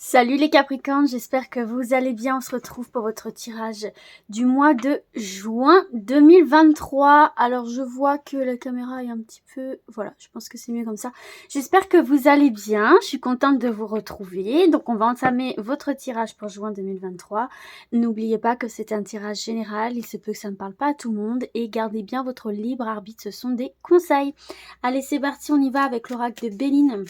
Salut les Capricornes, j'espère que vous allez bien. On se retrouve pour votre tirage du mois de juin 2023. Alors je vois que la caméra est un petit peu... Voilà, je pense que c'est mieux comme ça. J'espère que vous allez bien. Je suis contente de vous retrouver. Donc on va entamer votre tirage pour juin 2023. N'oubliez pas que c'est un tirage général. Il se peut que ça ne parle pas à tout le monde. Et gardez bien votre libre arbitre. Ce sont des conseils. Allez, c'est parti. On y va avec l'oracle de Béline.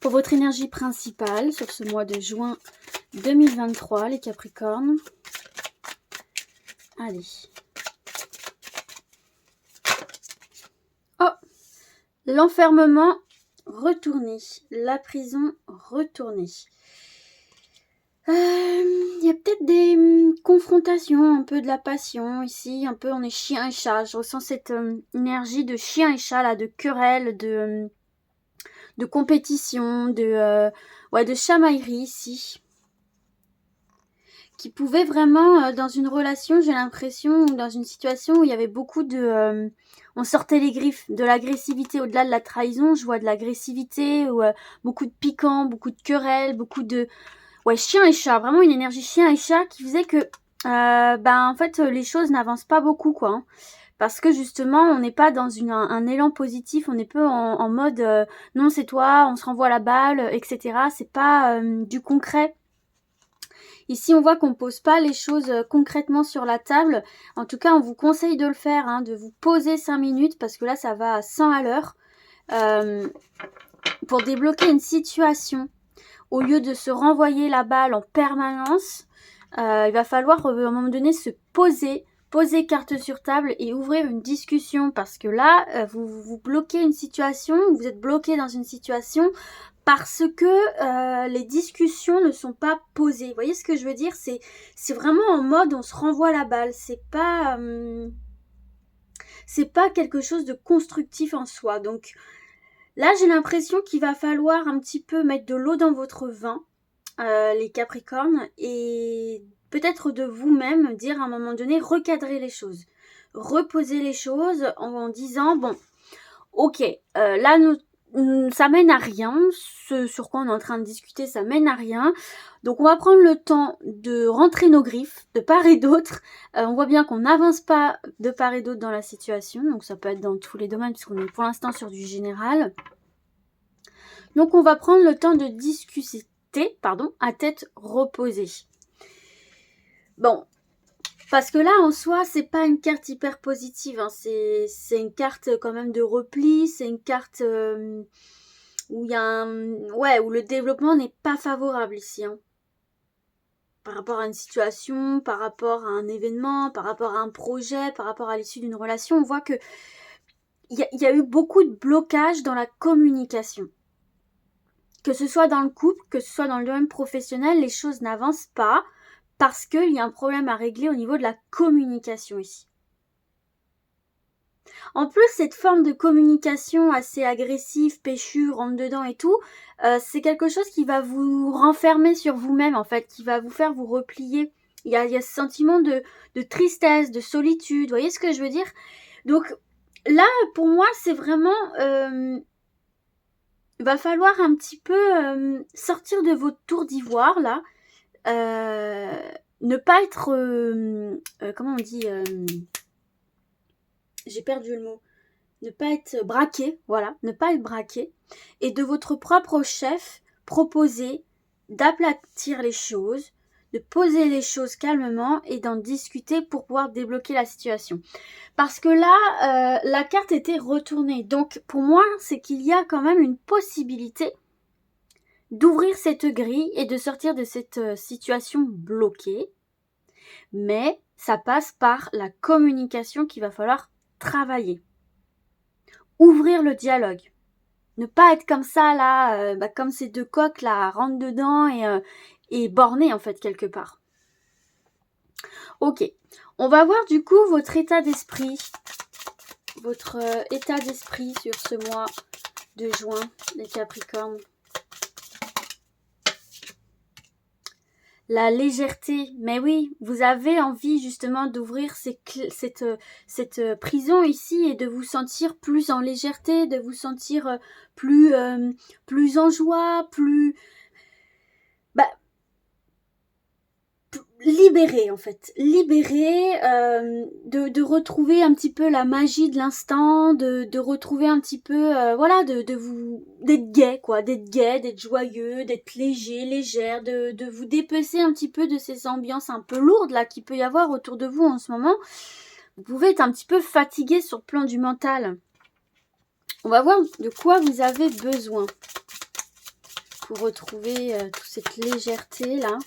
Pour votre énergie principale sur ce mois de juin 2023, les Capricornes. Allez. Oh, l'enfermement retourné. La prison retournée. Il y a peut-être des confrontations, un peu de la passion ici, un peu on est chien et chat. Je ressens cette énergie de chien et chat là, de querelle, de compétition, de chamaillerie ici, qui pouvait vraiment, dans une relation, j'ai l'impression, ou dans une situation où il y avait beaucoup de... on sortait les griffes, de l'agressivité, au-delà de la trahison, je vois de l'agressivité, ou beaucoup de piquant, beaucoup de querelles, beaucoup de... Ouais, chien et chat, vraiment une énergie chien et chat qui faisait que, en fait, les choses n'avancent pas beaucoup, quoi. Hein. Parce que justement, on n'est pas dans un élan positif, on est peu en mode non c'est toi, on se renvoie la balle, etc. C'est pas du concret. Ici, on voit qu'on ne pose pas les choses concrètement sur la table. En tout cas, on vous conseille de le faire, hein, de vous poser 5 minutes parce que là, ça va à 100 à l'heure pour débloquer une situation. Au lieu de se renvoyer la balle en permanence, il va falloir à un moment donné se poser carte sur table et ouvrir une discussion parce que là, vous bloquez une situation, vous êtes bloqué dans une situation parce que les discussions ne sont pas posées. Vous voyez ce que je veux dire? C'est vraiment en mode on se renvoie la balle. C'est pas quelque chose de constructif en soi. Donc là, j'ai l'impression qu'il va falloir un petit peu mettre de l'eau dans votre vin, les Capricornes, et peut-être de vous-même dire à un moment donné, recadrer les choses. Reposer les choses en disant, bon, ok, là, ça mène à rien. Ce sur quoi on est en train de discuter, ça mène à rien. Donc, on va prendre le temps de rentrer nos griffes de part et d'autre. On voit bien qu'on n'avance pas de part et d'autre dans la situation. Donc, ça peut être dans tous les domaines puisqu'on est pour l'instant sur du général. Donc, on va prendre le temps de discuter, à tête reposée. Bon, parce que là, en soi, c'est pas une carte hyper positive. Hein. C'est une carte quand même de repli. C'est une carte où il y a où le développement n'est pas favorable ici. Hein. Par rapport à une situation, par rapport à un événement, par rapport à un projet, par rapport à l'issue d'une relation, on voit que il y a eu beaucoup de blocages dans la communication. Que ce soit dans le couple, que ce soit dans le domaine professionnel, les choses n'avancent pas parce qu'il y a un problème à régler au niveau de la communication ici. En plus, cette forme de communication assez agressive, péchue, rentre dedans et tout, c'est quelque chose qui va vous renfermer sur vous-même, en fait, qui va vous faire vous replier. Il y a ce sentiment de tristesse, de solitude, vous voyez ce que je veux dire? Donc là, pour moi, c'est vraiment... va falloir un petit peu sortir de votre tour d'ivoire, là. Ne pas être... comment on dit j'ai perdu le mot. Ne pas être braqué, voilà, ne pas être braqué. Et de votre propre chef, proposer d'aplatir les choses, de poser les choses calmement et d'en discuter pour pouvoir débloquer la situation. Parce que là, la carte était retournée. Donc, pour moi, c'est qu'il y a quand même une possibilité d'ouvrir cette grille et de sortir de cette situation bloquée. Mais ça passe par la communication qu'il va falloir travailler. Ouvrir le dialogue. Ne pas être comme ça, là, comme ces deux coqs, là, rentre dedans et borné, en fait, quelque part. Ok. On va voir, du coup, votre état d'esprit. Votre état d'esprit sur ce mois de juin, les Capricornes. La légèreté, mais oui, vous avez envie justement d'ouvrir cette prison ici et de vous sentir plus en légèreté, de vous sentir plus en joie, plus libérer en fait, libérer, de retrouver un petit peu la magie de l'instant, de retrouver un petit peu, voilà, d'être gai quoi, d'être joyeux, d'être léger, légère, de vous dépecer un petit peu de ces ambiances un peu lourdes là qu'il peut y avoir autour de vous en ce moment. Vous pouvez être un petit peu fatigué sur le plan du mental. On va voir de quoi vous avez besoin pour retrouver toute cette légèreté là.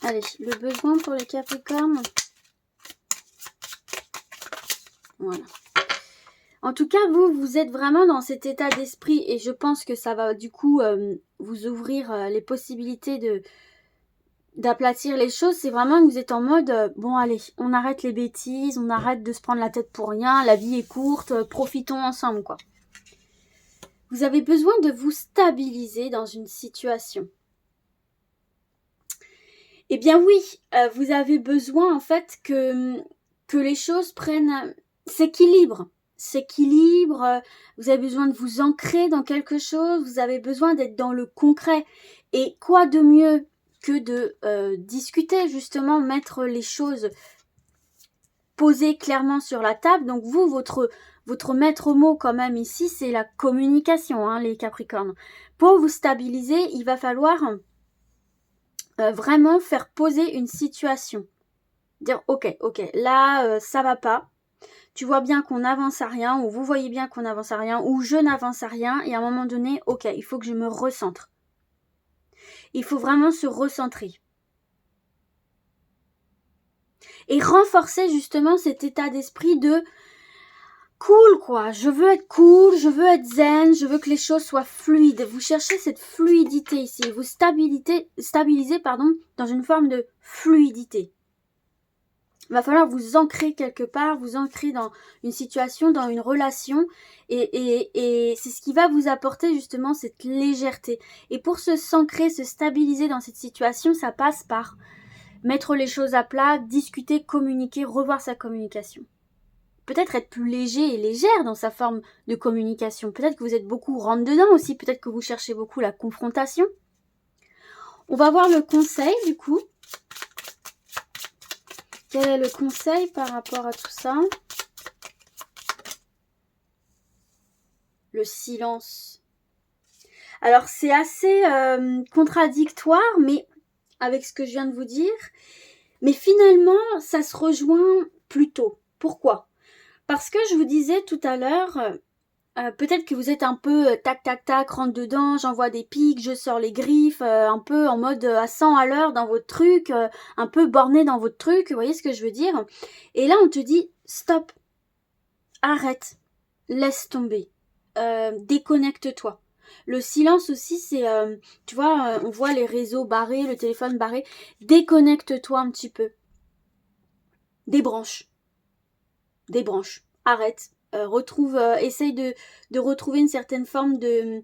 Allez, le besoin pour les Capricornes. Voilà. En tout cas, vous êtes vraiment dans cet état d'esprit et je pense que ça va du coup vous ouvrir les possibilités d'aplatir les choses. C'est vraiment que vous êtes en mode, bon allez, on arrête les bêtises, on arrête de se prendre la tête pour rien, la vie est courte, profitons ensemble quoi. Vous avez besoin de vous stabiliser dans une situation. Eh bien oui, vous avez besoin en fait que les choses s'équilibrent. Vous avez besoin de vous ancrer dans quelque chose, vous avez besoin d'être dans le concret. Et quoi de mieux que de discuter, justement, mettre les choses posées clairement sur la table. Donc vous, votre maître mot quand même ici, c'est la communication, hein, les Capricornes. Pour vous stabiliser, il va falloir vraiment faire poser une situation. Dire ok, là ça va pas. Tu vois bien qu'on n'avance à rien, ou vous voyez bien qu'on n'avance à rien, ou je n'avance à rien, et à un moment donné, ok, il faut que je me recentre. Il faut vraiment se recentrer. Et renforcer justement cet état d'esprit de cool quoi, je veux être cool, je veux être zen, je veux que les choses soient fluides. Vous cherchez cette fluidité ici, vous stabilisez dans une forme de fluidité. Il va falloir vous ancrer quelque part, vous ancrer dans une situation, dans une relation et c'est ce qui va vous apporter justement cette légèreté. Et pour s'ancrer, se stabiliser dans cette situation, ça passe par mettre les choses à plat, discuter, communiquer, revoir sa communication. Peut-être être plus léger et légère dans sa forme de communication. Peut-être que vous êtes beaucoup rentre-dedans aussi, peut-être que vous cherchez beaucoup la confrontation. On va voir le conseil du coup. Quel est le conseil par rapport à tout ça? Le silence. Alors c'est assez contradictoire, mais avec ce que je viens de vous dire. Mais finalement, ça se rejoint plutôt. Pourquoi? Parce que je vous disais tout à l'heure, peut-être que vous êtes un peu tac tac tac, rentre dedans, j'envoie des pics, je sors les griffes, un peu en mode à 100 à l'heure dans votre truc, un peu borné dans votre truc, vous voyez ce que je veux dire? Et là on te dit stop, arrête, laisse tomber, déconnecte-toi. Le silence aussi c'est, tu vois, on voit les réseaux barrés, le téléphone barré, déconnecte-toi un petit peu. Débranche, arrête. Essaye de retrouver une certaine forme de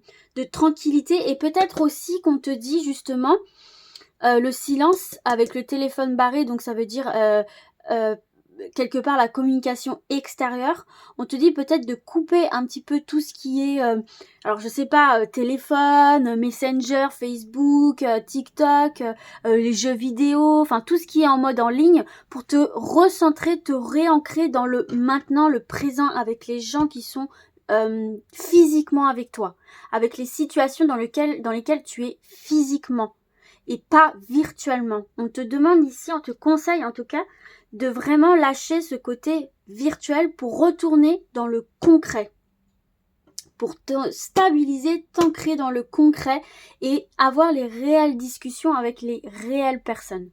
tranquillité et peut-être aussi qu'on te dit justement le silence avec le téléphone barré, donc ça veut dire quelque part la communication extérieure. On te dit peut-être de couper un petit peu tout ce qui est alors je sais pas, téléphone, Messenger, Facebook, TikTok, les jeux vidéo, enfin tout ce qui est en mode en ligne pour te recentrer, te réancrer dans le maintenant, le présent avec les gens qui sont physiquement avec toi, avec les situations dans lesquelles tu es physiquement et pas virtuellement. On te demande ici, on te conseille en tout cas de vraiment lâcher ce côté virtuel pour retourner dans le concret. Pour te stabiliser, t'ancrer dans le concret et avoir les réelles discussions avec les réelles personnes.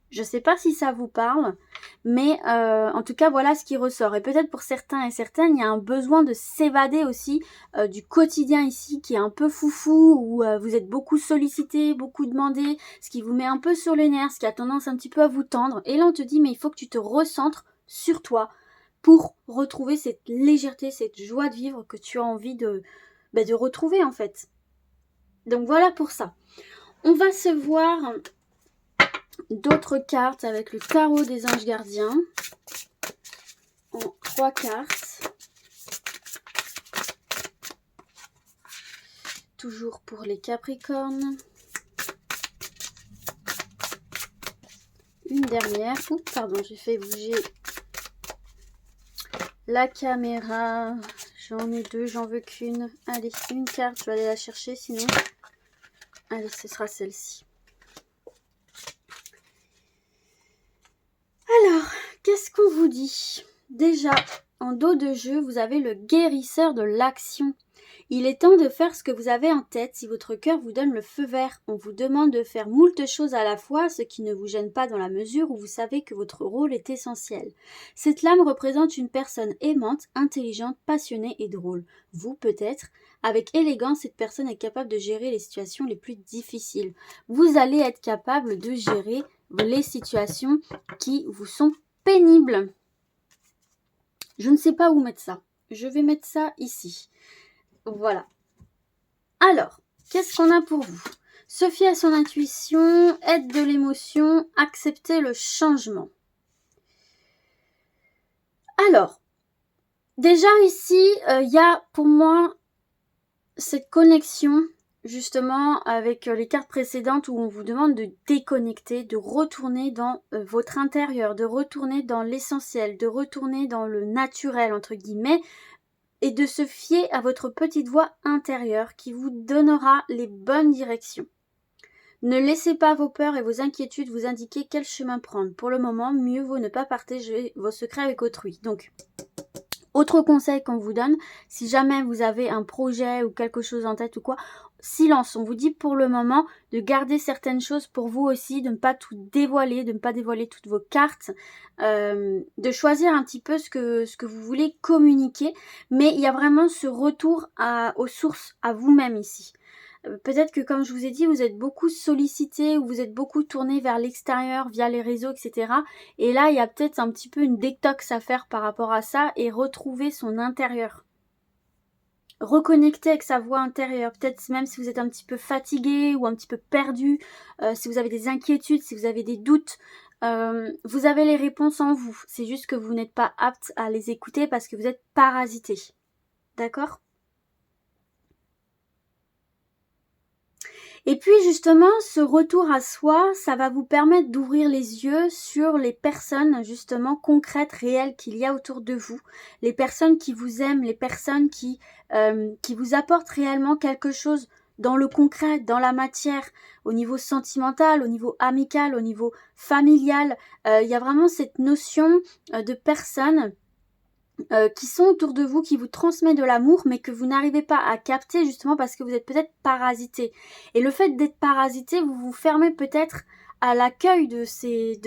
Je sais pas si ça vous parle, mais en tout cas voilà ce qui ressort. Et peut-être pour certains et certaines, il y a un besoin de s'évader aussi du quotidien ici qui est un peu foufou, où vous êtes beaucoup sollicité, beaucoup demandé, ce qui vous met un peu sur les nerfs, ce qui a tendance un petit peu à vous tendre. Et là on te dit mais il faut que tu te recentres sur toi pour retrouver cette légèreté, cette joie de vivre que tu as envie de retrouver en fait. Donc voilà pour ça. On va se voir d'autres cartes avec le tarot des anges gardiens en 3 cartes. toujours pour les Capricornes. Une dernière. Oups, pardon, j'ai fait bouger la caméra. J'en ai deux, j'en veux qu'une. Allez, une carte, je vais aller la chercher sinon. Allez, ce sera celle-ci. Alors, qu'est-ce qu'on vous dit? Déjà, en dos de jeu, vous avez le guérisseur de l'action. Il est temps de faire ce que vous avez en tête si votre cœur vous donne le feu vert. On vous demande de faire moult choses à la fois, ce qui ne vous gêne pas dans la mesure où vous savez que votre rôle est essentiel. Cette lame représente une personne aimante, intelligente, passionnée et drôle. Vous, peut-être, avec élégance, cette personne est capable de gérer les situations les plus difficiles. Vous allez être capable de gérer les situations qui vous sont pénibles. Je ne sais pas où mettre ça. Je vais mettre ça ici. Voilà. Alors, qu'est-ce qu'on a pour vous? Se fier à son intuition, aide de l'émotion, accepter le changement. Alors, déjà ici, il y a pour moi cette connexion justement avec les cartes précédentes où on vous demande de déconnecter, de retourner dans votre intérieur, de retourner dans l'essentiel, de retourner dans le naturel entre guillemets, et de se fier à votre petite voix intérieure qui vous donnera les bonnes directions. Ne laissez pas vos peurs et vos inquiétudes vous indiquer quel chemin prendre. Pour le moment, mieux vaut ne pas partager vos secrets avec autrui. Donc, autre conseil qu'on vous donne, si jamais vous avez un projet ou quelque chose en tête ou quoi, silence. On vous dit pour le moment de garder certaines choses pour vous aussi, de ne pas tout dévoiler, de ne pas dévoiler toutes vos cartes, de choisir un petit peu ce que vous voulez communiquer. Mais il y a vraiment ce retour aux sources, à vous-même ici. Peut-être que comme je vous ai dit, vous êtes beaucoup sollicité ou vous êtes beaucoup tourné vers l'extérieur via les réseaux, etc. Et là, il y a peut-être un petit peu une détox à faire par rapport à ça et retrouver son intérieur. Reconnecter avec sa voix intérieure, peut-être même si vous êtes un petit peu fatigué ou un petit peu perdu, si vous avez des inquiétudes, si vous avez des doutes, vous avez les réponses en vous. C'est juste que vous n'êtes pas apte à les écouter parce que vous êtes parasité. D'accord ? Et puis justement, ce retour à soi, ça va vous permettre d'ouvrir les yeux sur les personnes justement concrètes, réelles qu'il y a autour de vous. Les personnes qui vous aiment, les personnes qui vous apportent réellement quelque chose dans le concret, dans la matière, au niveau sentimental, au niveau amical, au niveau familial. Il y a vraiment cette notion de personnes qui sont autour de vous, qui vous transmettent de l'amour, mais que vous n'arrivez pas à capter justement parce que vous êtes peut-être parasité. Et le fait d'être parasité, vous vous fermez peut-être à l'accueil de ces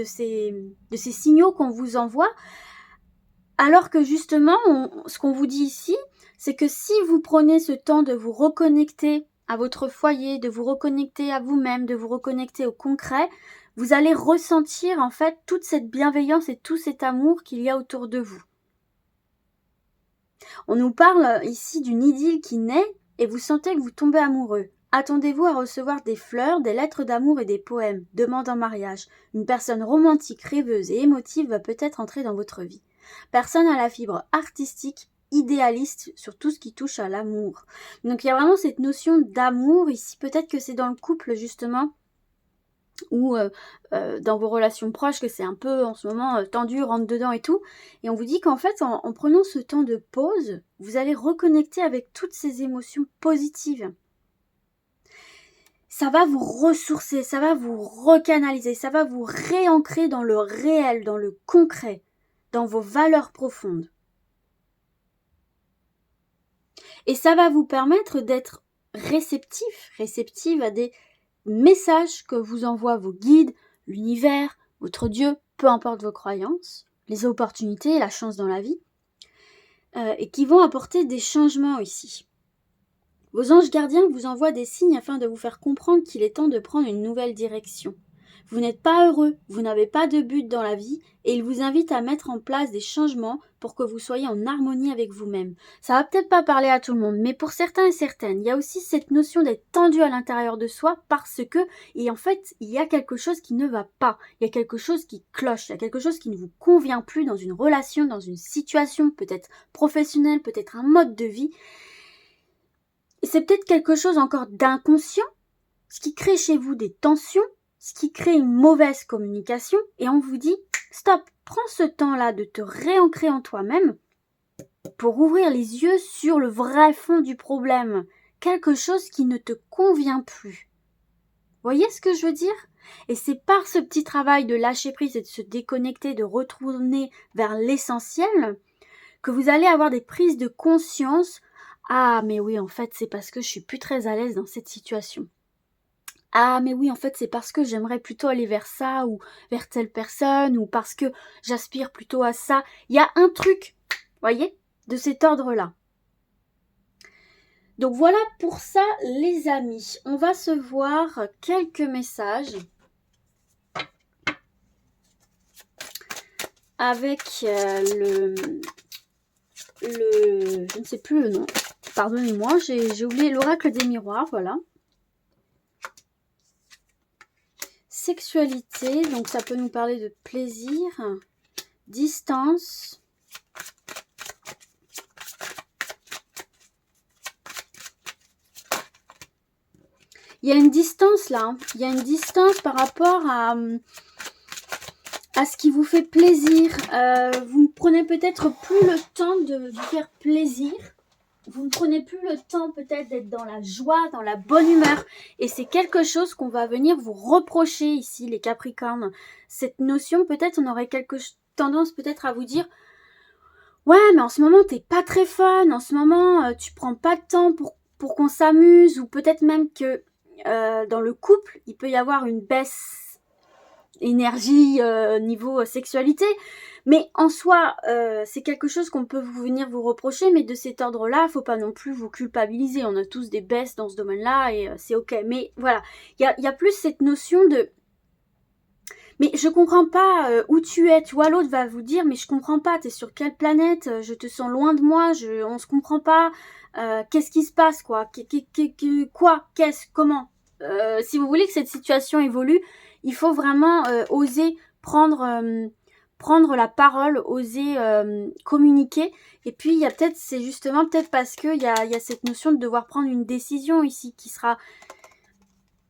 signaux qu'on vous envoie, alors que justement, ce qu'on vous dit ici, c'est que si vous prenez ce temps de vous reconnecter à votre foyer, de vous reconnecter à vous-même, de vous reconnecter au concret, vous allez ressentir en fait toute cette bienveillance et tout cet amour qu'il y a autour de vous. On nous parle ici d'une idylle qui naît et vous sentez que vous tombez amoureux. Attendez-vous à recevoir des fleurs, des lettres d'amour et des poèmes, demande en mariage. Une personne romantique, rêveuse et émotive va peut-être entrer dans votre vie. Personne à la fibre artistique, idéaliste sur tout ce qui touche à l'amour. Donc il y a vraiment cette notion d'amour ici. Peut-être que c'est dans le couple justement, ou dans vos relations proches, que c'est un peu en ce moment tendu, rentre dedans et tout. Et on vous dit qu'en fait, en prenant ce temps de pause, vous allez reconnecter avec toutes ces émotions positives. Ça va vous ressourcer, ça va vous recanaliser, ça va vous réancrer dans le réel, dans le concret, dans vos valeurs profondes. Et ça va vous permettre d'être réceptive à des messages que vous envoient vos guides, l'univers, votre Dieu, peu importe vos croyances, les opportunités, la chance dans la vie, et qui vont apporter des changements ici. Vos anges gardiens vous envoient des signes afin de vous faire comprendre qu'il est temps de prendre une nouvelle direction. Vous n'êtes pas heureux, vous n'avez pas de but dans la vie et ils vous invitent à mettre en place des changements pour que vous soyez en harmonie avec vous-même. Ça va peut-être pas parler à tout le monde, mais pour certains et certaines, il y a aussi cette notion d'être tendu à l'intérieur de soi parce que, et en fait, il y a quelque chose qui ne va pas, il y a quelque chose qui cloche, il y a quelque chose qui ne vous convient plus dans une relation, dans une situation, peut-être professionnelle, peut-être un mode de vie. c'est peut-être quelque chose encore d'inconscient, ce qui crée chez vous des tensions, ce qui crée une mauvaise communication, et on vous dit stop, prends ce temps-là de te réancrer en toi-même pour ouvrir les yeux sur le vrai fond du problème, quelque chose qui ne te convient plus. Voyez ce que je veux dire? Et c'est par ce petit travail de lâcher prise et de se déconnecter, de retourner vers l'essentiel, que vous allez avoir des prises de conscience. Ah, mais oui, en fait, c'est parce que je suis plus très à l'aise dans cette situation. Ah, mais oui, en fait, c'est parce que j'aimerais plutôt aller vers ça, ou vers telle personne, ou parce que j'aspire plutôt à ça. Il y a un truc, voyez, de cet ordre-là. Donc voilà pour ça, les amis. On va se voir quelques messages avec je ne sais plus le nom. Pardonnez-moi, j'ai oublié l'oracle des miroirs, voilà. Sexualité, donc ça peut nous parler de plaisir, distance. Il y a une distance là, hein. Il y a une distance par rapport à ce qui vous fait plaisir. Vous ne prenez peut-être plus le temps de vous faire plaisir. Vous ne prenez plus le temps peut-être d'être dans la joie, dans la bonne humeur. Et c'est quelque chose qu'on va venir vous reprocher ici, les Capricornes. Cette notion, peut-être on aurait tendance peut-être à vous dire « Ouais, mais en ce moment, t'es pas très fun. En ce moment, tu prends pas de temps pour qu'on s'amuse. » Ou peut-être même que dans le couple, il peut y avoir une baisse énergie niveau sexualité. Mais en soi, c'est quelque chose qu'on peut venir vous reprocher, mais de cet ordre-là, faut pas non plus vous culpabiliser. On a tous des baisses dans ce domaine-là et c'est ok. Mais voilà, il y a plus cette notion de mais je comprends pas où tu es. Tu vois, l'autre va vous dire mais je comprends pas, t'es sur quelle planète? Je te sens loin de moi, on se comprend pas. Qu'est-ce qui se passe quoi? Quoi? Qu'est-ce? Comment? Si vous voulez que cette situation évolue, il faut vraiment oser prendre la parole, oser communiquer. Et puis il y a peut-être, c'est justement peut-être parce que il y a cette notion de devoir prendre une décision ici qui sera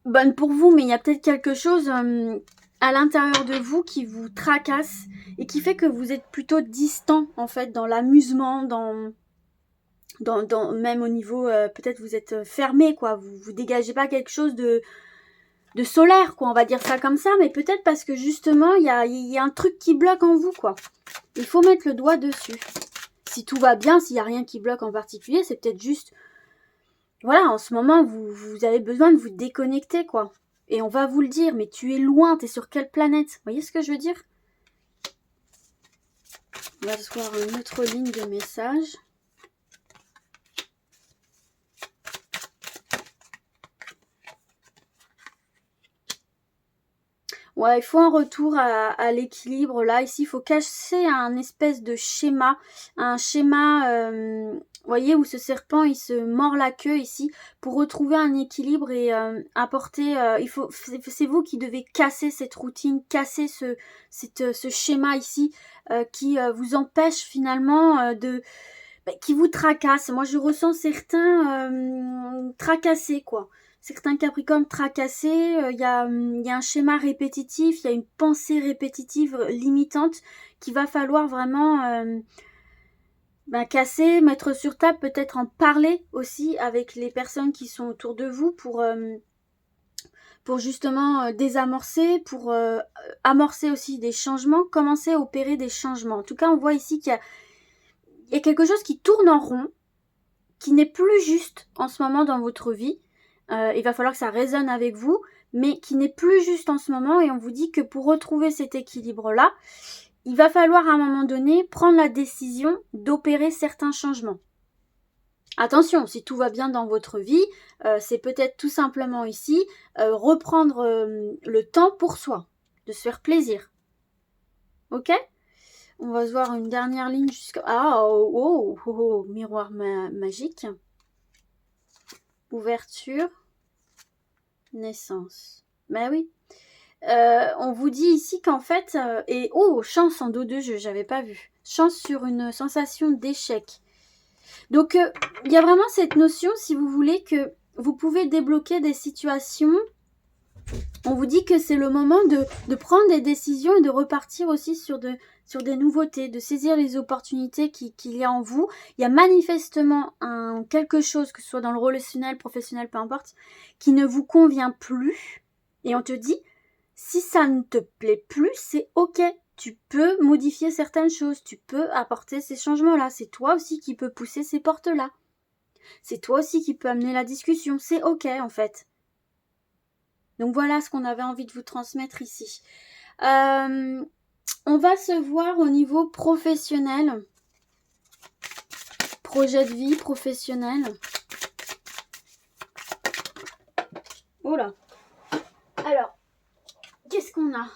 bonne pour vous, mais il y a peut-être quelque chose à l'intérieur de vous qui vous tracasse et qui fait que vous êtes plutôt distant en fait dans l'amusement, même au niveau peut-être vous êtes fermé quoi, vous dégagez pas quelque chose de solaire quoi, on va dire ça comme ça, mais peut-être parce que justement il y a un truc qui bloque en vous quoi. Il faut mettre le doigt dessus. Si tout va bien, s'il y a rien qui bloque en particulier, c'est peut-être juste voilà, en ce moment vous avez besoin de vous déconnecter quoi. Et on va vous le dire, mais tu es loin, t'es sur quelle planète? Vous voyez ce que je veux dire? On va se voir une autre ligne de message. Ouais, il faut un retour à l'équilibre là. Ici, il faut casser un espèce de schéma. Un schéma, vous voyez, où ce serpent, il se mord la queue ici pour retrouver un équilibre et apporter... c'est vous qui devez casser cette routine, casser ce schéma ici qui vous empêche finalement qui vous tracasse. Moi, je ressens certains tracassés, quoi. Certains Capricornes tracassés, il y a un schéma répétitif, il y a une pensée répétitive limitante qu'il va falloir vraiment casser, mettre sur table, peut-être en parler aussi avec les personnes qui sont autour de vous pour justement désamorcer, pour amorcer aussi des changements, commencer à opérer des changements. En tout cas, on voit ici qu'il y a quelque chose qui tourne en rond, qui n'est plus juste en ce moment dans votre vie. Il va falloir que ça résonne avec vous, mais qui n'est plus juste en ce moment. Et on vous dit que pour retrouver cet équilibre-là, il va falloir à un moment donné prendre la décision d'opérer certains changements. Attention, si tout va bien dans votre vie, c'est peut-être tout simplement ici reprendre le temps pour soi, de se faire plaisir. Ok ? On va se voir une dernière ligne jusqu'à... Ah, miroir magique. Ouverture. Naissance. Ben oui. On vous dit ici qu'en fait... chance en dos de jeu, j'avais pas vu. Chance sur une sensation d'échec. Donc, il y a vraiment cette notion, si vous voulez, que vous pouvez débloquer des situations. On vous dit que c'est le moment de prendre des décisions et de repartir aussi sur des nouveautés, de saisir les opportunités qu'il y a en vous. Il y a manifestement quelque chose, que ce soit dans le relationnel, professionnel, peu importe, qui ne vous convient plus. Et on te dit, si ça ne te plaît plus, c'est ok. Tu peux modifier certaines choses, tu peux apporter ces changements-là. C'est toi aussi qui peux pousser ces portes-là. C'est toi aussi qui peux amener la discussion. C'est ok en fait. Donc voilà ce qu'on avait envie de vous transmettre ici. On va se voir au niveau professionnel. Projet de vie professionnel. Oh là. Alors, qu'est-ce qu'on a?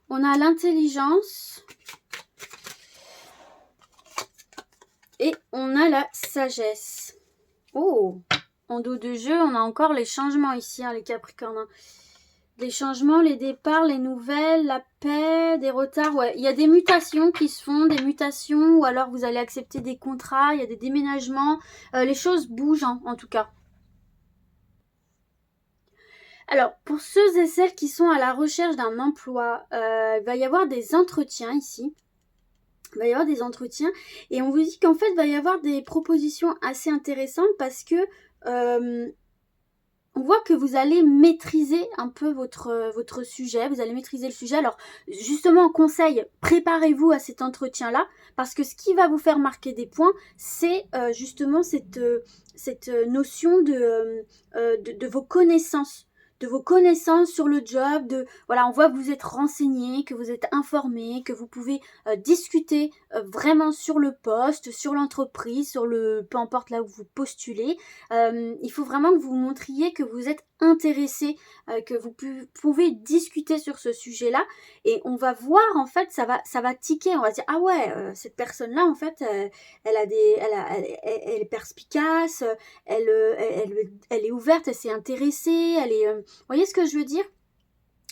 On a l'intelligence. Et on a la sagesse. Oh! En dos de jeu, on a encore les changements ici, hein, les Capricornes. Hein. Les changements, les départs, les nouvelles, la paix, des retards. Ouais, il y a des mutations qui se font, des mutations, ou alors vous allez accepter des contrats, il y a des déménagements. Les choses bougent, hein, en tout cas. Alors, pour ceux et celles qui sont à la recherche d'un emploi, il va y avoir des entretiens ici. Il va y avoir des entretiens. Et on vous dit qu'en fait, il va y avoir des propositions assez intéressantes parce que on voit que vous allez maîtriser un peu votre sujet, vous allez maîtriser le sujet. Alors, justement, conseil, préparez-vous à cet entretien-là, parce que ce qui va vous faire marquer des points, c'est justement cette notion de vos connaissances. De vos connaissances sur le job, voilà, on voit que vous êtes renseigné, que vous êtes informé, que vous pouvez discuter vraiment sur le poste, sur l'entreprise, peu importe là où vous postulez. Il faut vraiment que vous montriez que vous êtes intéressé, que vous pouvez discuter sur ce sujet-là, et on va voir en fait, ça va tiquer, on va dire ah ouais, cette personne-là en fait, elle est perspicace, elle est ouverte, elle s'est intéressée, vous voyez ce que je veux dire?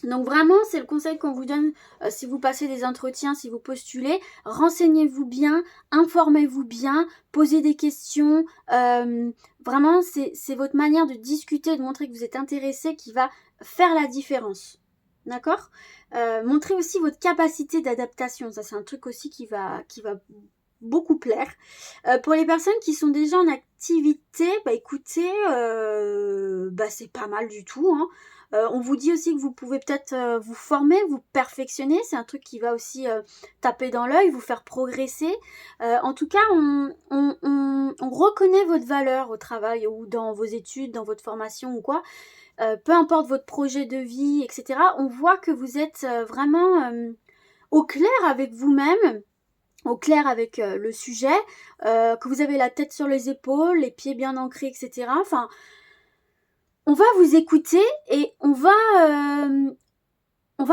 Donc vraiment, c'est le conseil qu'on vous donne si vous passez des entretiens, si vous postulez. Renseignez-vous bien, informez-vous bien, posez des questions. Vraiment, c'est votre manière de discuter, de montrer que vous êtes intéressé qui va faire la différence. D'accord? Montrez aussi votre capacité d'adaptation. Ça, c'est un truc aussi qui va beaucoup plaire. Pour les personnes qui sont déjà en activité, bah écoutez, c'est pas mal du tout, hein. On vous dit aussi que vous pouvez peut-être vous former, vous perfectionner. C'est un truc qui va aussi taper dans l'œil, vous faire progresser. En tout cas, on reconnaît votre valeur au travail ou dans vos études, dans votre formation ou quoi. Peu importe votre projet de vie, etc. On voit que vous êtes vraiment au clair avec vous-même, au clair avec le sujet, que vous avez la tête sur les épaules, les pieds bien ancrés, etc. Enfin, on va vous écouter et on va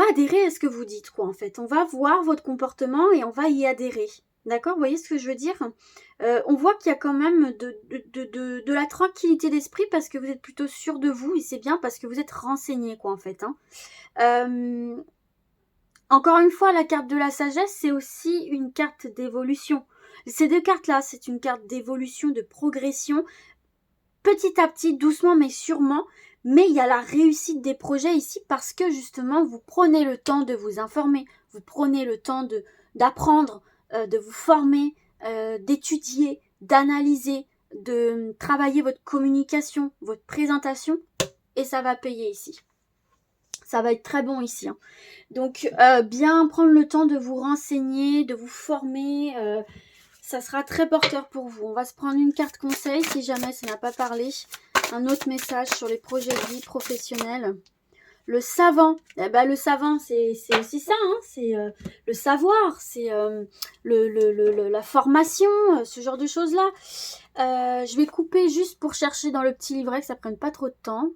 adhérer à ce que vous dites, quoi, en fait. On va voir votre comportement et on va y adhérer. D'accord? Vous voyez ce que je veux dire? On voit qu'il y a quand même de la tranquillité d'esprit parce que vous êtes plutôt sûr de vous et c'est bien parce que vous êtes renseigné, quoi, en fait. Hein. Encore une fois, la carte de la sagesse, c'est aussi une carte d'évolution. Ces deux cartes-là, c'est une carte d'évolution, de progression, petit à petit, doucement mais sûrement, mais il y a la réussite des projets ici parce que justement, vous prenez le temps de vous informer, vous prenez le temps d'apprendre, de vous former, d'étudier, d'analyser, de travailler votre communication, votre présentation, et ça va payer ici. Ça va être très bon ici. Hein. Donc, bien prendre le temps de vous renseigner, de vous former. Ça sera très porteur pour vous. On va se prendre une carte conseil si jamais ça n'a pas parlé. Un autre message sur les projets de vie professionnels. Le savant. Eh ben, le savant, c'est aussi ça. Hein. C'est le savoir. C'est la formation. Ce genre de choses-là. Je vais couper juste pour chercher dans le petit livret que ça ne prenne pas trop de temps.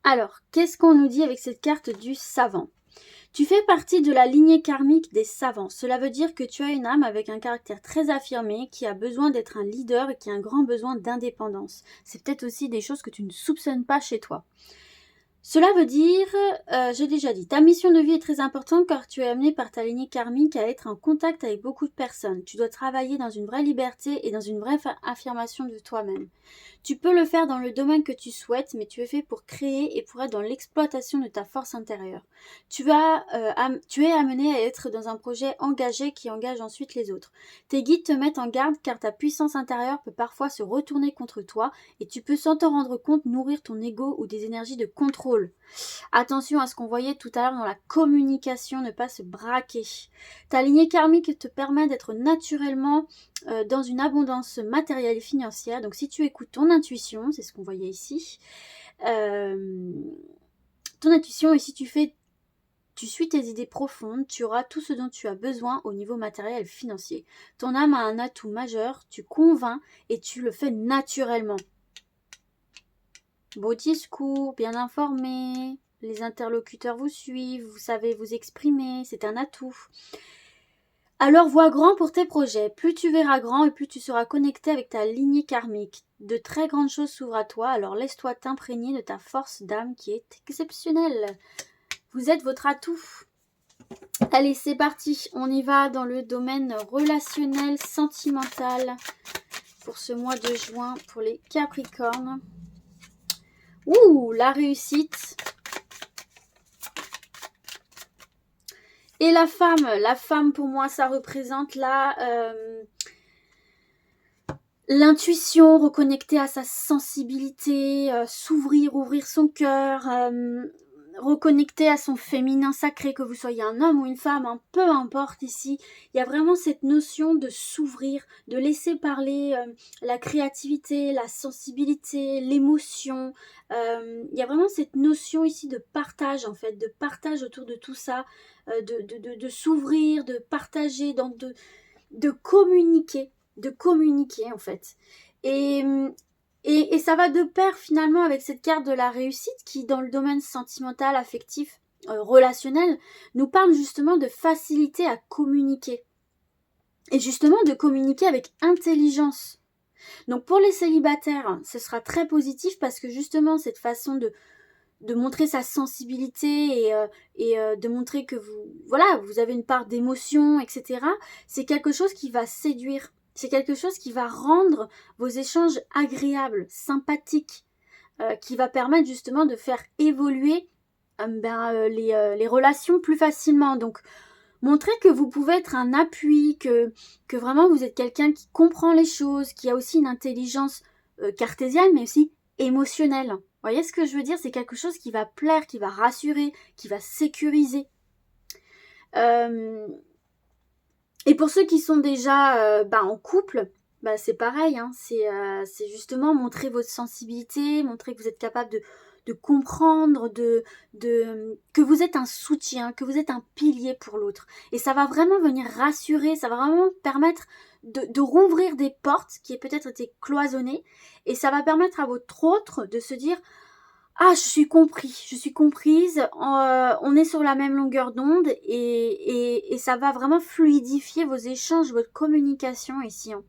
Alors, qu'est-ce qu'on nous dit avec cette carte du savant ? Tu fais partie de la lignée karmique des savants. Cela veut dire que tu as une âme avec un caractère très affirmé, qui a besoin d'être un leader et qui a un grand besoin d'indépendance. C'est peut-être aussi des choses que tu ne soupçonnes pas chez toi. Cela veut dire, j'ai déjà dit, ta mission de vie est très importante car tu es amené par ta lignée karmique à être en contact avec beaucoup de personnes. Tu dois travailler dans une vraie liberté et dans une vraie affirmation de toi-même. Tu peux le faire dans le domaine que tu souhaites, mais tu es fait pour créer et pour être dans l'exploitation de ta force intérieure. Tu es amené à être dans un projet engagé qui engage ensuite les autres. Tes guides te mettent en garde car ta puissance intérieure peut parfois se retourner contre toi et tu peux sans t'en rendre compte nourrir ton ego ou des énergies de contrôle. Attention à ce qu'on voyait tout à l'heure dans la communication, ne pas se braquer. Ta lignée karmique te permet d'être naturellement dans une abondance matérielle et financière. Donc si tu écoutes ton intuition, c'est ce qu'on voyait ici, ton intuition, et si tu suis tes idées profondes, tu auras tout ce dont tu as besoin au niveau matériel et financier. Ton âme a un atout majeur, tu convaincs et tu le fais naturellement. Beau discours, bien informé, les interlocuteurs vous suivent, vous savez vous exprimer, c'est un atout. Alors vois grand pour tes projets, plus tu verras grand et plus tu seras connecté avec ta lignée karmique. De très grandes choses s'ouvrent à toi, alors laisse-toi t'imprégner de ta force d'âme qui est exceptionnelle. Vous êtes votre atout. Allez, c'est parti, on y va dans le domaine relationnel, sentimental pour ce mois de juin pour les Capricornes. Ouh, la réussite. Et la femme pour moi ça représente l'intuition, reconnecter à sa sensibilité, s'ouvrir, ouvrir son cœur, reconnecter à son féminin sacré, que vous soyez un homme ou une femme, hein, peu importe ici. Il y a vraiment cette notion de s'ouvrir, de laisser parler la créativité, la sensibilité, l'émotion. Il y a vraiment cette notion ici de partage en fait, de partage autour de tout ça, de s'ouvrir, de partager, de communiquer en fait. Et ça va de pair finalement avec cette carte de la réussite qui, dans le domaine sentimental, affectif, relationnel, nous parle justement de facilité à communiquer. Et justement de communiquer avec intelligence. Donc pour les célibataires, ce sera très positif parce que justement cette façon de montrer sa sensibilité et de montrer que vous avez une part d'émotion, etc. C'est quelque chose qui va séduire. C'est quelque chose qui va rendre vos échanges agréables, sympathiques, qui va permettre justement de faire évoluer les relations plus facilement. Donc, montrez que vous pouvez être un appui, que vraiment vous êtes quelqu'un qui comprend les choses, qui a aussi une intelligence cartésienne, mais aussi émotionnelle. Vous voyez ce que je veux dire? C'est quelque chose qui va plaire, qui va rassurer, qui va sécuriser. Et pour ceux qui sont déjà en couple, c'est pareil, hein, c'est justement montrer votre sensibilité, montrer que vous êtes capable de comprendre, que vous êtes un soutien, que vous êtes un pilier pour l'autre. Et ça va vraiment venir rassurer, ça va vraiment permettre de rouvrir des portes qui aient peut-être été cloisonnées, et ça va permettre à votre autre de se dire: ah, je suis comprise, on est sur la même longueur d'onde et ça va vraiment fluidifier vos échanges, votre communication ici. Hein.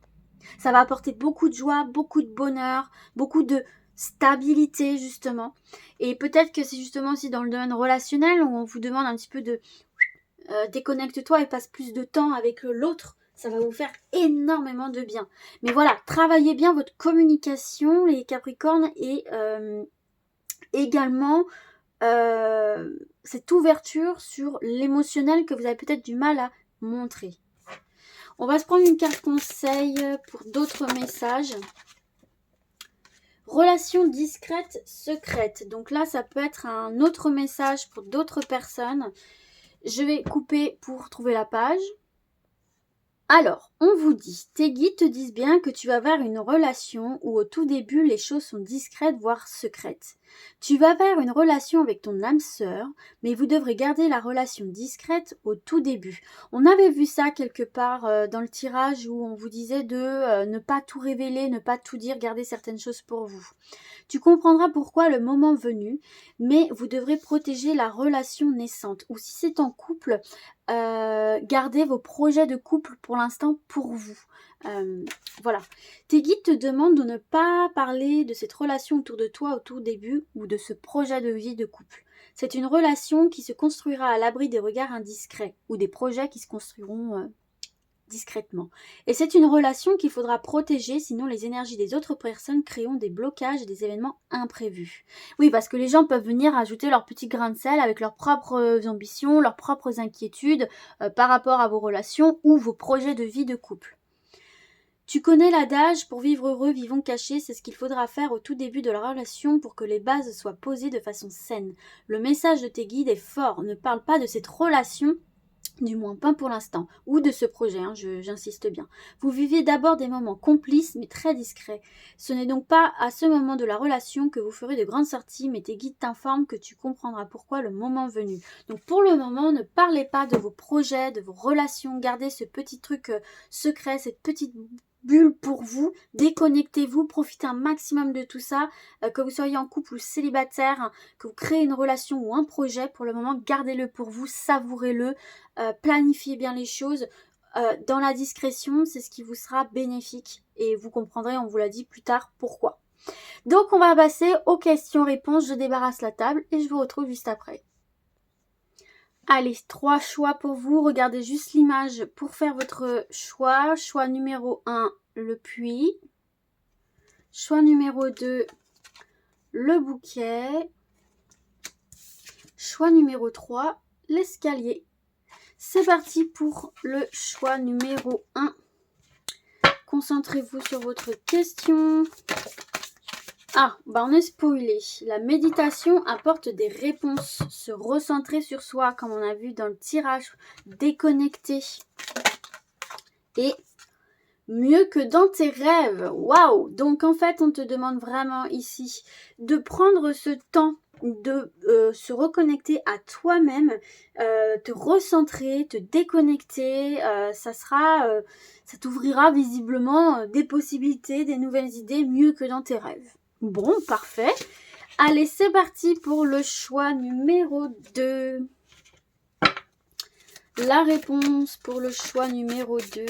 Ça va apporter beaucoup de joie, beaucoup de bonheur, beaucoup de stabilité justement. Et peut-être que c'est justement aussi dans le domaine relationnel où on vous demande un petit peu de déconnecte-toi et passe plus de temps avec l'autre. Ça va vous faire énormément de bien. Mais voilà, travaillez bien votre communication, les Capricornes, et également cette ouverture sur l'émotionnel que vous avez peut-être du mal à montrer. On va se prendre une carte conseil pour d'autres messages. Relation discrète, secrète. Donc là, ça peut être un autre message pour d'autres personnes. Je vais couper pour trouver la page. Alors, on vous dit, tes guides te disent bien que tu vas vers une relation où au tout début les choses sont discrètes voire secrètes. Tu vas vers une relation avec ton âme sœur, mais vous devrez garder la relation discrète au tout début. On avait vu ça quelque part dans le tirage où on vous disait de ne pas tout révéler, ne pas tout dire, garder certaines choses pour vous. Tu comprendras pourquoi le moment venu, mais vous devrez protéger la relation naissante. Ou si c'est en couple, gardez vos projets de couple pour l'instant pour vous. Voilà. Tes guides te demandent de ne pas parler de cette relation autour de toi au tout début ou de ce projet de vie de couple. C'est une relation qui se construira à l'abri des regards indiscrets ou des projets qui se construiront discrètement. Et c'est une relation qu'il faudra protéger, sinon les énergies des autres personnes créeront des blocages et des événements imprévus. Oui, parce que les gens peuvent venir ajouter leur petit grain de sel avec leurs propres ambitions, leurs propres inquiétudes par rapport à vos relations ou vos projets de vie de couple. Tu connais l'adage, pour vivre heureux, vivons cachés, c'est ce qu'il faudra faire au tout début de la relation pour que les bases soient posées de façon saine. Le message de tes guides est fort, ne parle pas de cette relation, du moins pas pour l'instant, ou de ce projet, j'insiste bien. Vous vivez d'abord des moments complices mais très discrets. Ce n'est donc pas à ce moment de la relation que vous ferez de grandes sorties, mais tes guides t'informent que tu comprendras pourquoi le moment venu. Donc pour le moment, ne parlez pas de vos projets, de vos relations, gardez ce petit truc secret, cette petite bulle pour vous, déconnectez-vous, profitez un maximum de tout ça, que vous soyez en couple ou célibataire, que vous créez une relation ou un projet, pour le moment gardez-le pour vous, savourez-le, planifiez bien les choses, dans la discrétion, c'est ce qui vous sera bénéfique et vous comprendrez, on vous l'a dit plus tard, pourquoi. Donc on va passer aux questions-réponses, je débarrasse la table et je vous retrouve juste après. Allez, 3 choix pour vous. Regardez juste l'image pour faire votre choix. Choix numéro 1, le puits. Choix numéro 2, le bouquet. Choix numéro 3, l'escalier. C'est parti pour le choix numéro 1. Concentrez-vous sur votre question. Ah, bah on est spoilé. La méditation apporte des réponses. Se recentrer sur soi, comme on a vu dans le tirage. Déconnecter. Et mieux que dans tes rêves. Waouh! Donc en fait, on te demande vraiment ici de prendre ce temps de se reconnecter à toi-même, te recentrer, te déconnecter. Ça t'ouvrira visiblement des possibilités, des nouvelles idées mieux que dans tes rêves. Bon, parfait. Allez, c'est parti pour le choix numéro 2. La réponse pour le choix numéro 2.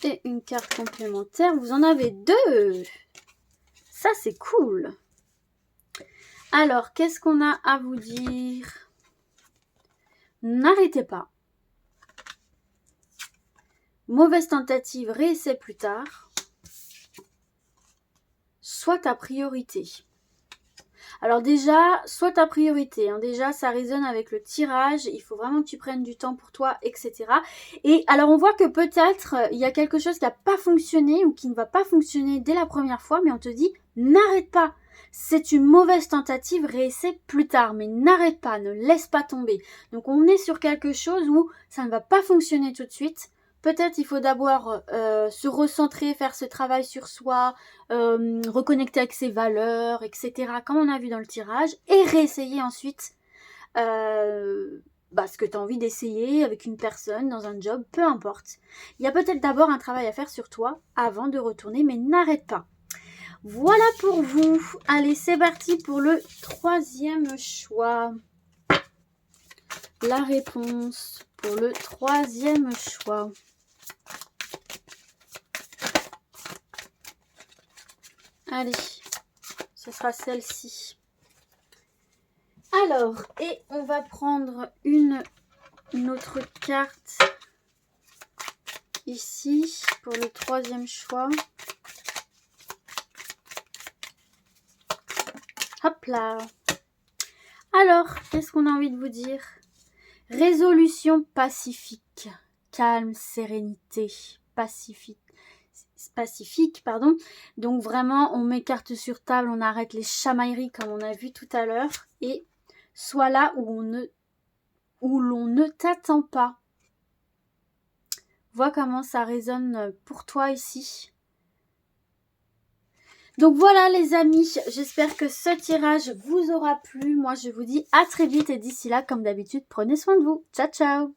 Et une carte complémentaire. Vous en avez 2. Ça, c'est cool. Alors, qu'est-ce qu'on a à vous dire? N'arrêtez pas. Mauvaise tentative, réessaie plus tard. Soit ta priorité. Alors déjà, soit ta priorité. Déjà, ça résonne avec le tirage. Il faut vraiment que tu prennes du temps pour toi, etc. Et alors, on voit que peut-être il y a quelque chose qui n'a pas fonctionné ou qui ne va pas fonctionner dès la première fois. Mais on te dit, n'arrête pas. C'est une mauvaise tentative, réessaie plus tard. Mais n'arrête pas, ne laisse pas tomber. Donc, on est sur quelque chose où ça ne va pas fonctionner tout de suite. Peut-être il faut d'abord se recentrer, faire ce travail sur soi, reconnecter avec ses valeurs, etc. Comme on a vu dans le tirage. Et réessayer ensuite ce que tu as envie d'essayer avec une personne, dans un job, peu importe. Il y a peut-être d'abord un travail à faire sur toi avant de retourner, mais n'arrête pas. Voilà pour vous. Allez, c'est parti pour le 3e choix. La réponse pour le 3e choix. Allez, ce sera celle-ci. Alors, et on va prendre une autre carte ici pour le 3e choix. Hop là. Alors, qu'est-ce qu'on a envie de vous dire? Résolution pacifique. Calme, sérénité, pacifique, pardon. Donc vraiment, on met carte sur table, on arrête les chamailleries comme on a vu tout à l'heure. Et soit là où l'on ne t'attend pas. Vois comment ça résonne pour toi ici. Donc voilà les amis, j'espère que ce tirage vous aura plu. Moi je vous dis à très vite et d'ici là, comme d'habitude, prenez soin de vous. Ciao ciao!